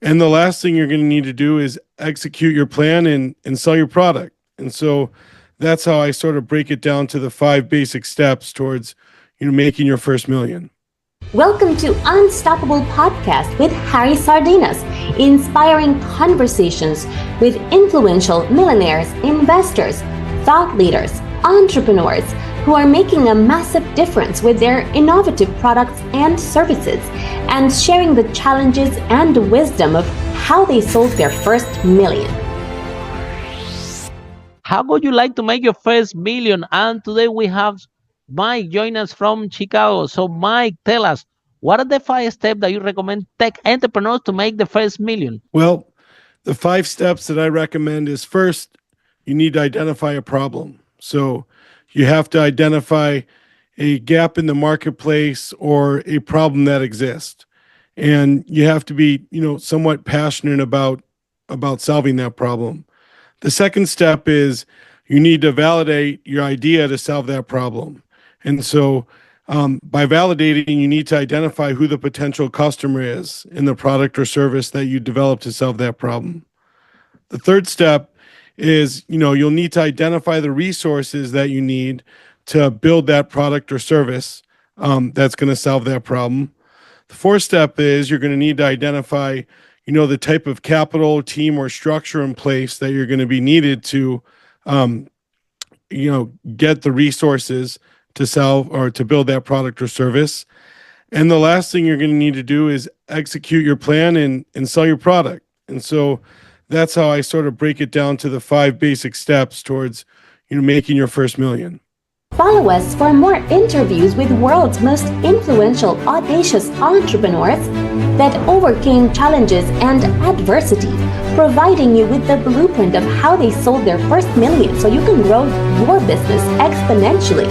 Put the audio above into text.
And the last thing you're going to need to do is execute your plan and sell your product. And so that's how I sort of break it down to the 5 basic steps towards, making your first million. Welcome to Unstoppable Podcast with Harry Sardinas, inspiring conversations with influential millionaires, investors, thought leaders, entrepreneurs who are making a massive difference with their innovative products and services, and sharing the challenges and wisdom of how they sold their first million. How would you like to make your first million? And today we have Mike join us from Chicago. So Mike, tell us, what are the 5 steps that you recommend tech entrepreneurs to make the first million? Well, the 5 steps that I recommend is, first, you need to identify a problem. So you have to identify a gap in the marketplace or a problem that exists. And you have to be, somewhat passionate about solving that problem. The second step is you need to validate your idea to solve that problem. And so by validating, you need to identify who the potential customer is in the product or service that you develop to solve that problem. The third step is, you'll need to identify the resources that you need to build that product or service that's going to solve that problem. The fourth step is you're going to need to identify the type of capital, team, or structure in place that you're going to be needed to, get the resources to sell or to build that product or service. And the last thing you're going to need to do is execute your plan and sell your product. And so that's how I sort of break it down to the 5 basic steps towards, making your first million. Follow us for more interviews with world's most influential, audacious entrepreneurs that overcame challenges and adversity, providing you with the blueprint of how they sold their first million so you can grow your business exponentially.